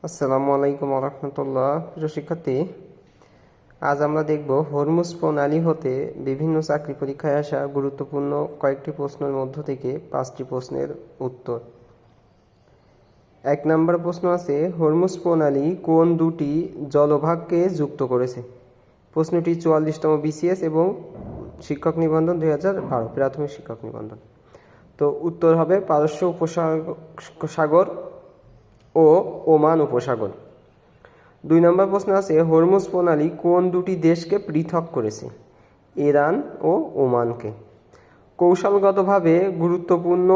আসসালামু আলাইকুম রহমতুল্লাহ। প্রিয় শিক্ষার্থী, আজ আমরা দেখব হরমুজ প্রণালী হতে বিভিন্ন চাকরি পরীক্ষায় আসা গুরুত্বপূর্ণ কয়েকটি প্রশ্নের মধ্য থেকে 5টি প্রশ্নের উত্তর। 1 নম্বর প্রশ্ন আছে, হরমুজ প্রণালী কোন দুটি জলভাগকে যুক্ত করেছে? প্রশ্নটি 44তম বিসিএস এবং শিক্ষক নিবন্ধন 2012 প্রাথমিক শিক্ষক নিবন্ধন। তো উত্তর হবে পারস্য উপসাগর ও ওমান উপসাগর। 2 নম্বর প্রশ্ন আছে, হরমুজ প্রণালী কোন দুটি দেশকে পৃথক করেছে? ইরান ও ওমানকে। কৌশলগতভাবে গুরুত্বপূর্ণ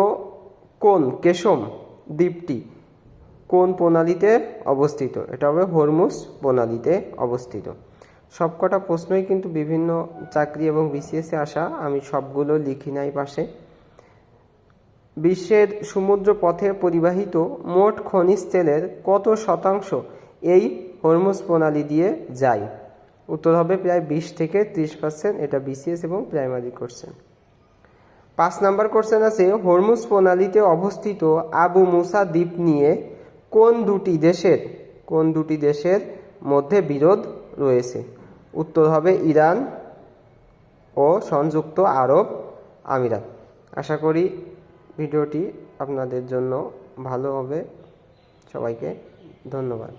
কোন কেশম দ্বীপটি কোন প্রণালীতে অবস্থিত? এটা হবে হরমুজ প্রণালীতে অবস্থিত। সবকটা প্রশ্নই কিন্তু বিভিন্ন চাকরি এবং বিসিএসে আসা, আমি সবগুলো লিখি নাই পাশে। বিশ্বের সমুদ্র পথে পরিবাহিত মোট খনিজ তেলের কত শতাংশ এই হরমুজ প্রণালী দিয়ে যায়? উত্তর হবে প্রায় 20 থেকে 30%। এটা বিসিএস এবং প্রাইমারি কোশ্চেন। 5 নম্বর কোশ্চেন আছে, হরমুজ প্রণালীতে অবস্থিত আবু মুসা দ্বীপ নিয়ে কোন দুটি দেশের মধ্যে বিরোধ রয়েছে? উত্তর হবে ইরান ও সংযুক্ত আরব আমিরাত। আশা করি ভিডিওটি আপনাদের জন্য ভালো হবে। সবাইকে ধন্যবাদ।